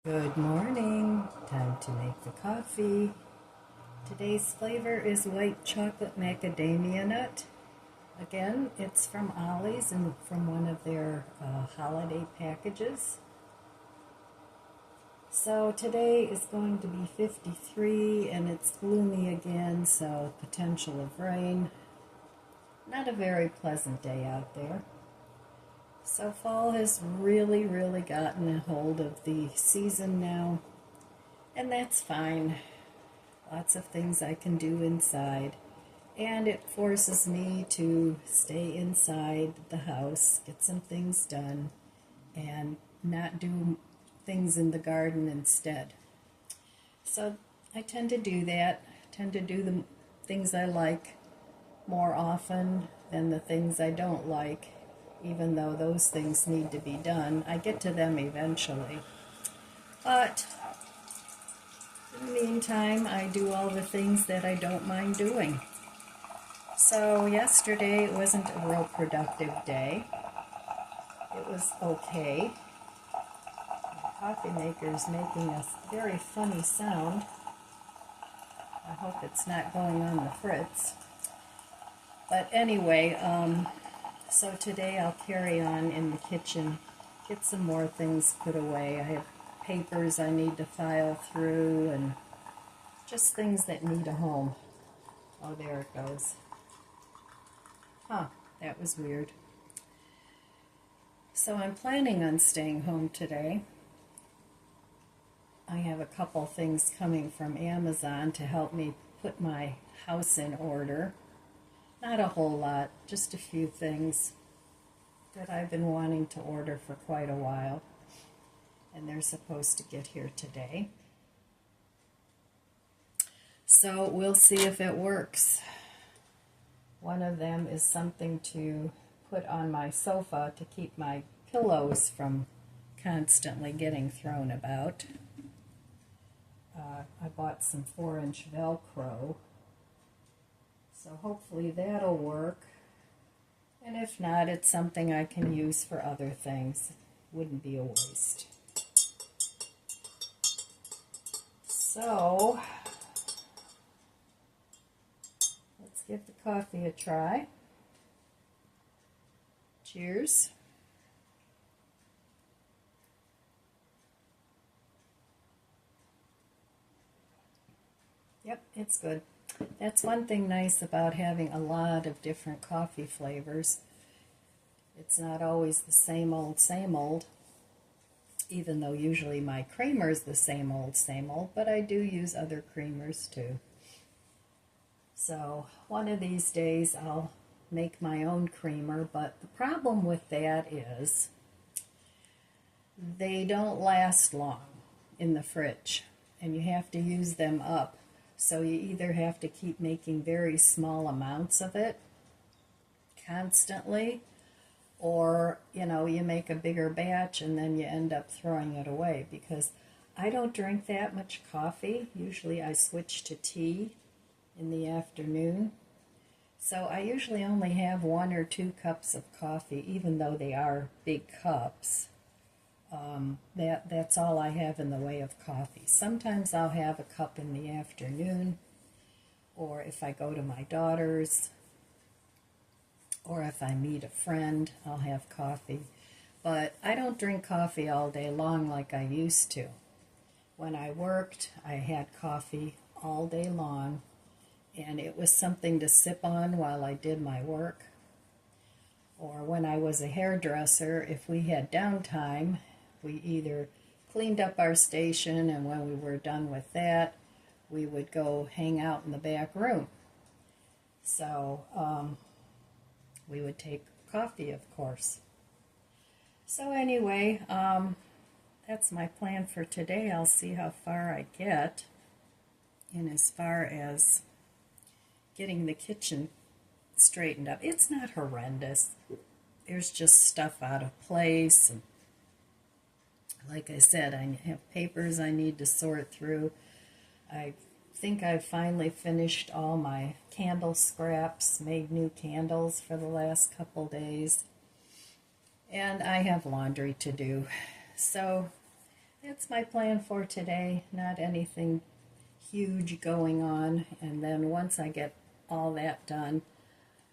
Good morning. Time to make the coffee. Today's flavor is white chocolate macadamia nut. Again, it's from Ollie's and from one of their holiday packages. So today is going to be 53 and it's gloomy again, so potential of rain. Not a very pleasant day out there. So fall has really gotten a hold of the season now, and that's fine. Lots of things I can do inside, and it forces me to stay inside the house, get some things done, and not do things in the garden instead. So I tend to do that, tend to do the things I like more often than the things I don't like. Even though those things need to be done, I get to them eventually. But in the meantime, I do all the things that I don't mind doing. So yesterday it wasn't a real productive day. It was okay. The coffee maker is making a very funny sound. I hope it's not going on the fritz. But anyway, so today I'll carry on in the kitchen, get some more things put away. I have papers I need to file through and just things that need a home. Oh, there it goes. Huh, that was weird. So I'm planning on staying home today. I have a couple things coming from Amazon to help me put my house in order. Not a whole lot, just a few things that I've been wanting to order for quite a while, and they're supposed to get here today. So we'll see if it works. One of them is something to put on my sofa to keep my pillows from constantly getting thrown about. I bought some 4-inch Velcro. So hopefully that'll work. And if not, it's something I can use for other things. Wouldn't be a waste. So, let's give the coffee a try. Cheers. Yep, it's good. That's one thing nice about having a lot of different coffee flavors. It's not always the same old, even though usually my creamer is the same old, but I do use other creamers too. So one of these days I'll make my own creamer, but the problem with that is they don't last long in the fridge, and you have to use them up. So you either have to keep making very small amounts of it constantly, or, you make a bigger batch and then you end up throwing it away, because I don't drink that much coffee. Usually I switch to tea in the afternoon. So I usually only have 1 or 2 cups of coffee, even though they are big cups. That's all I have in the way of coffee. Sometimes I'll have a cup in the afternoon, or if I go to my daughter's, or if I meet a friend, I'll have coffee. But I don't drink coffee all day long like I used to. When I worked, I had coffee all day long, and it was something to sip on while I did my work. Or when I was a hairdresser, if we had downtime, we either cleaned up our station, and when we were done with that, we would go hang out in the back room. So we would take coffee, of course. So anyway, that's my plan for today. I'll see how far I get in as far as getting the kitchen straightened up. It's not horrendous. There's just stuff out of place, and like I said, I have papers I need to sort through. I think I've finally finished all my candle scraps, made new candles for the last couple days, and I have laundry to do. So That's my plan for today. Not anything huge going on. And then once I get all that done,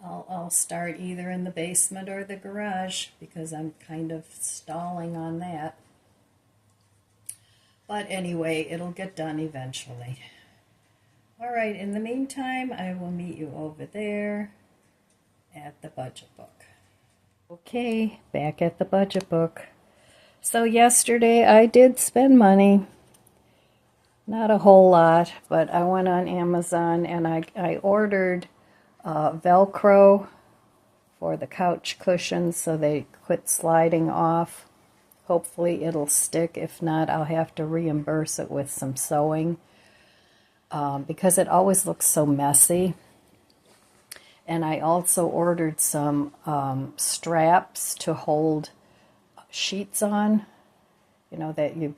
I'll start either in the basement or the garage because I'm kind of stalling on that. But anyway, it'll get done eventually. All right, in the meantime, I will meet you over there at the budget book. Okay, back at the budget book. So yesterday I did spend money. Not a whole lot, but I went on Amazon and I ordered Velcro for the couch cushions so they quit sliding off. Hopefully it'll stick. If not, I'll have to reimburse it with some sewing because it always looks so messy. And I also ordered some straps to hold sheets on, you know, that you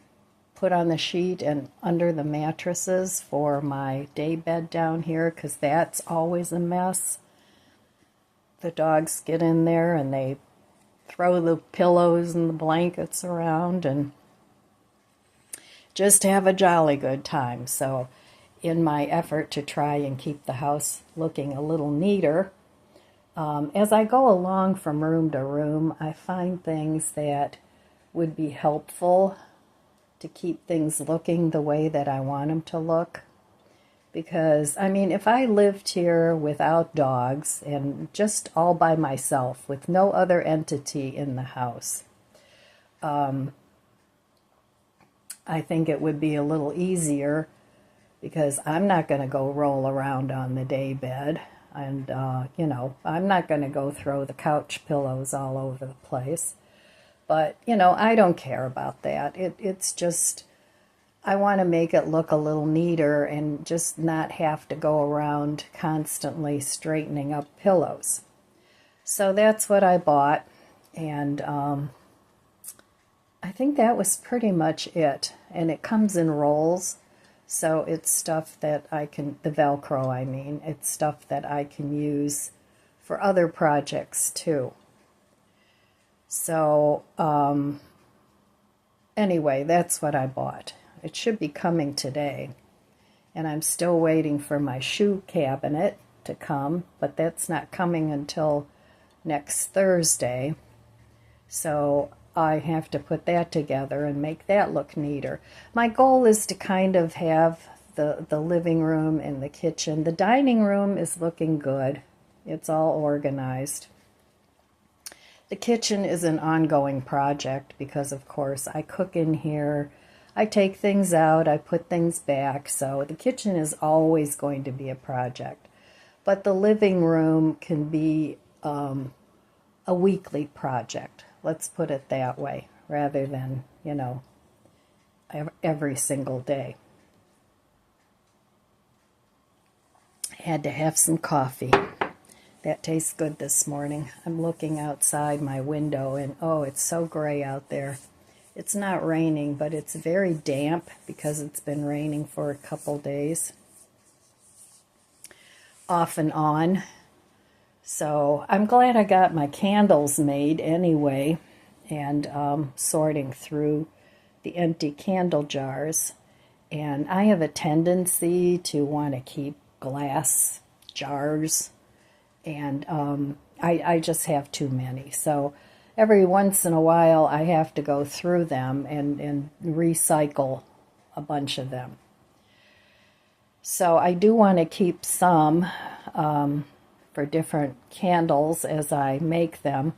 put on the sheet and under the mattresses for my day bed down here, because that's always a mess. The dogs get in there and they throw the pillows and the blankets around and just have a jolly good time. So in my effort to try and keep the house looking a little neater, as I go along from room to room, I find things that would be helpful to keep things looking the way that I want them to look. Because, I mean, if I lived here without dogs and just all by myself with no other entity in the house, I think it would be a little easier because I'm not going to go roll around on the day bed. And, you know, I'm not going to go throw the couch pillows all over the place. But, you know, I don't care about that. It's just, I want to make it look a little neater and just not have to go around constantly straightening up pillows. So that's what I bought. And I think that was pretty much it. And it comes in rolls. So it's stuff that I can, the Velcro I mean, it's stuff that I can use for other projects too. So anyway, that's what I bought. It should be coming today. And I'm still waiting for my shoe cabinet to come, but that's not coming until next Thursday. So I have to put that together and make that look neater. My goal is to kind of have the living room and the kitchen. The dining room is looking good. It's all organized. The kitchen is an ongoing project because, of course, I cook in here. I take things out. I put things back. So the kitchen is always going to be a project. But the living room can be a weekly project. Let's put it that way, rather than, you know, every single day. Had to have some coffee. That tastes good this morning. I'm looking outside my window and oh, it's so gray out there. It's not raining, but it's very damp because it's been raining for a couple days. Off and on. So I'm glad I got my candles made anyway, and sorting through the empty candle jars. And I have a tendency to want to keep glass jars, and I just have too many. So every once in a while I have to go through them and recycle a bunch of them. So I do want to keep some for different candles as I make them.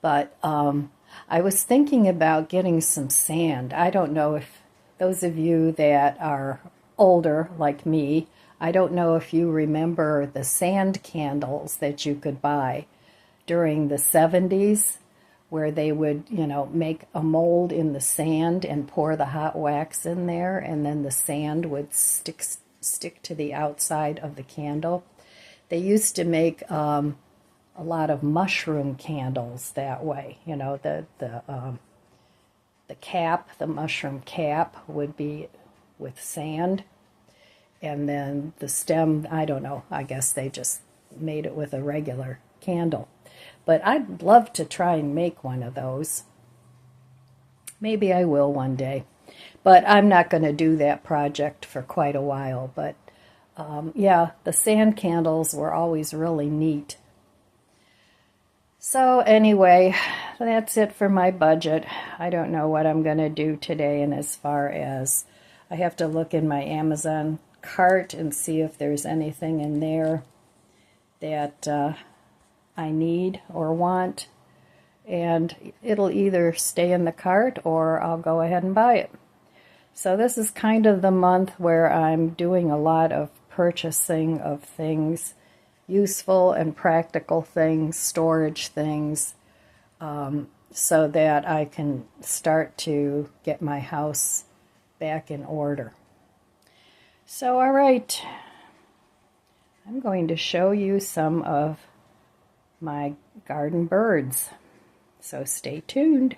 But I was thinking about getting some sand. I don't know if those of you that are older like me, I don't know if you remember the sand candles that you could buy during the 70s, where they would, you know, make a mold in the sand and pour the hot wax in there, and then the sand would stick to the outside of the candle. They used to make a lot of mushroom candles that way. You know, the cap, the mushroom cap would be with sand, and then the stem, I don't know, I guess they just made it with a regular candle. But I'd love to try and make one of those. Maybe I will one day. But I'm not going to do that project for quite a while. But yeah, the sand candles were always really neat. So anyway, that's it for my budget. I don't know what I'm going to do today, and as far as I have to look in my Amazon cart and see if there's anything in there that I need or want, and it'll either stay in the cart or I'll go ahead and buy it. So this is kind of the month where I'm doing a lot of purchasing of things, useful and practical things, storage things, so that I can start to get my house back in order. So, all right, I'm going to show you some of my garden birds. So stay tuned.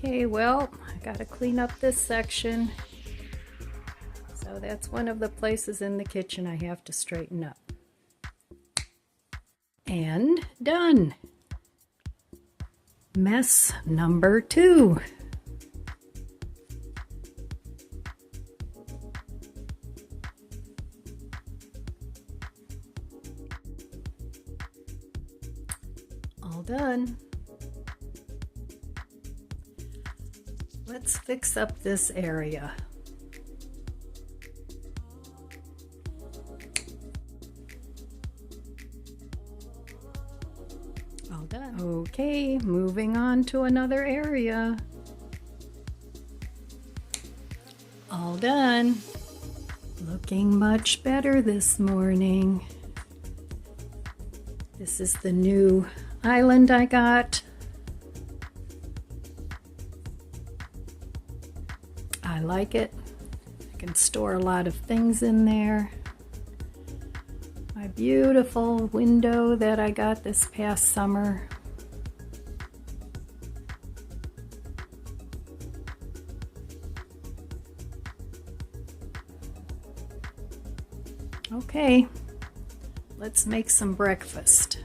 Okay, well, I gotta clean up this section. So that's one of the places in the kitchen I have to straighten up. And done. Mess number 2. All done. Let's fix up this area. All done. Okay, moving on to another area. All done. Looking much better this morning. This is the new island I got. I like it. I can store a lot of things in there. My beautiful window that I got this past summer. Okay, let's make some breakfast.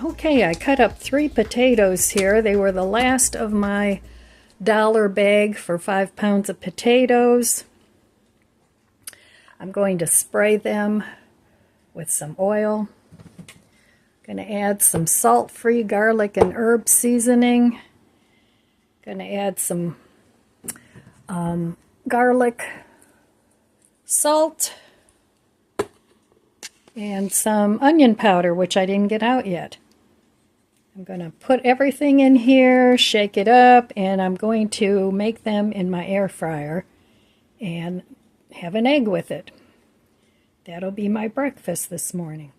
Okay, I cut up 3 potatoes here. They were the last of my dollar bag for 5 pounds of potatoes. I'm going to spray them with some oil. Going to add some salt-free garlic and herb seasoning. Going to add some garlic salt and some onion powder, which I didn't get out yet. I'm going to put everything in here, shake it up, and I'm going to make them in my air fryer and have an egg with it. That'll be my breakfast this morning.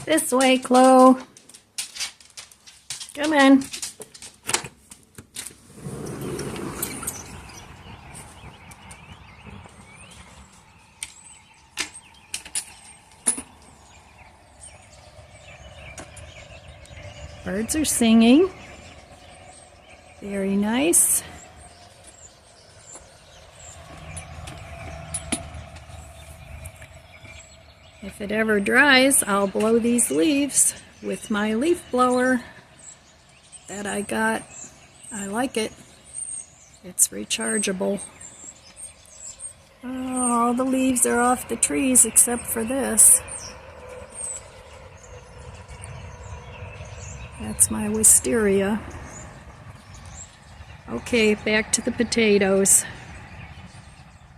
This way, Chloe. Come on. Birds are singing. Very nice. If it ever dries, I'll blow these leaves with my leaf blower that I got. I like it. It's rechargeable. Oh, all the leaves are off the trees except for this. That's my wisteria. Okay, back to the potatoes.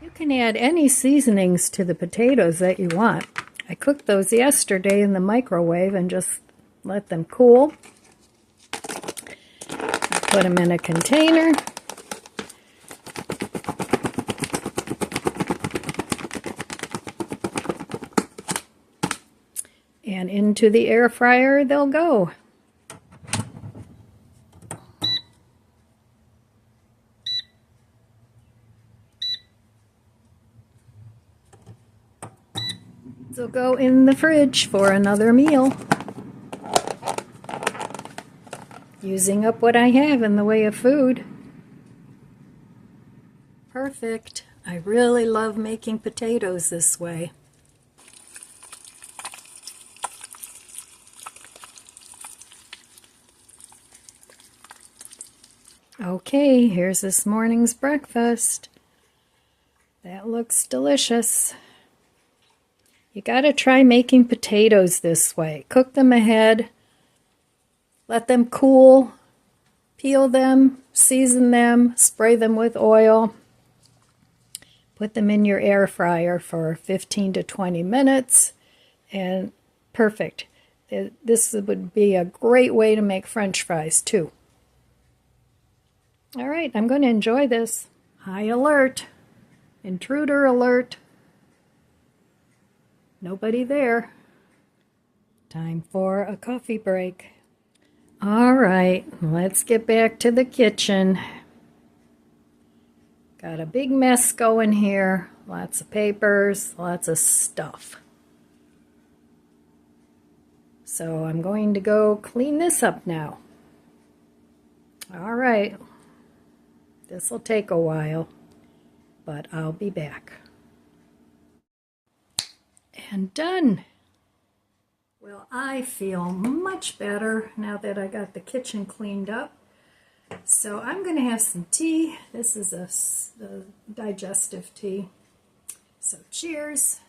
You can add any seasonings to the potatoes that you want. I cooked those yesterday in the microwave and just let them cool. Put them in a container. And into the air fryer they'll go. So go in the fridge for another meal. Using up what I have in the way of food. Perfect. I really love making potatoes this way. Okay, here's this morning's breakfast. That looks delicious. You gotta try making potatoes this way. Cook them ahead, let them cool, peel them, season them, spray them with oil, put them in your air fryer for 15 to 20 minutes, and perfect. This would be a great way to make French fries too. All right, I'm going to enjoy this. High alert, intruder alert. Nobody there. Time for a coffee break. All right, let's get back to the kitchen. Got a big mess going here. Lots of papers, lots of stuff. So I'm going to go clean this up now. All right. This will take a while, but I'll be back. And done. Well, I feel much better now that I got the kitchen cleaned up. So I'm going to have some tea. This is a digestive tea. So cheers.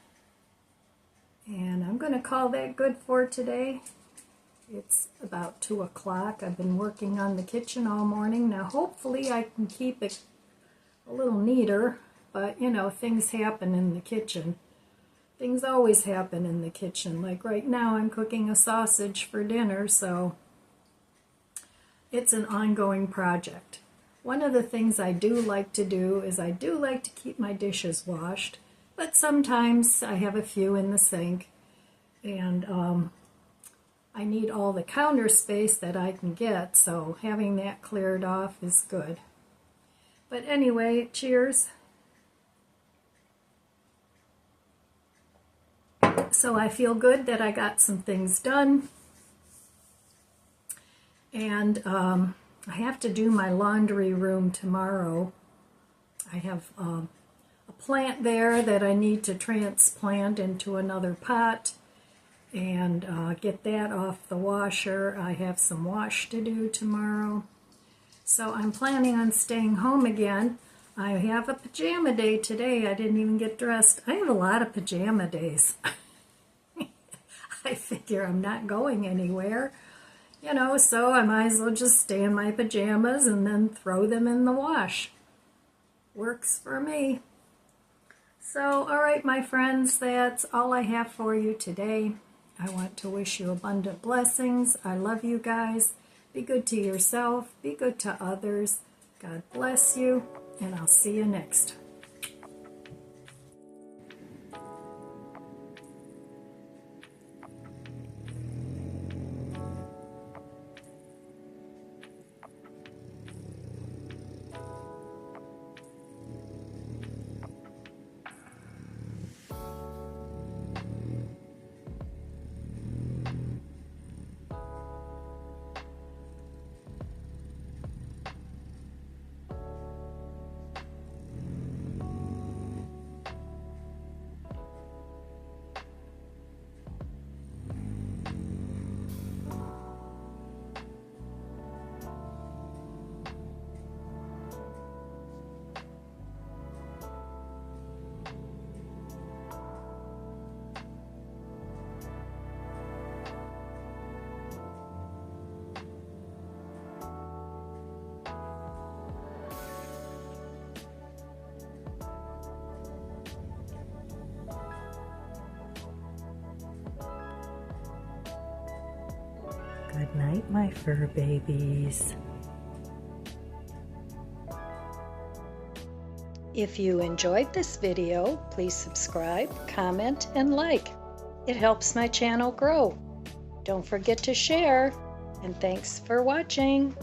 And I'm going to call that good for today. It's about 2 o'clock. I've been working on the kitchen all morning. Now hopefully I can keep it a little neater, but you know, things happen in the kitchen. Things always happen in the kitchen. Like right now I'm cooking a sausage for dinner, so it's an ongoing project. One of the things I do like to do is I do like to keep my dishes washed, but sometimes I have a few in the sink, and I need all the counter space that I can get, so having that cleared off is good. But anyway, cheers. So I feel good that I got some things done. And I have to do my laundry room tomorrow. I have a plant there that I need to transplant into another pot and get that off the washer. I have some wash to do tomorrow. So I'm planning on staying home again. I have a pajama day today. I didn't even get dressed. I have a lot of pajama days. I figure I'm not going anywhere, you know, so I might as well just stay in my pajamas and then throw them in the wash. Works for me. So, all right, my friends, that's all I have for you today. I want to wish you abundant blessings. I love you guys. Be good to yourself. Be good to others. God bless you, and I'll see you next time. Good night, my fur babies. If you enjoyed this video, please subscribe, comment, and like. It helps my channel grow. Don't forget to share, and thanks for watching.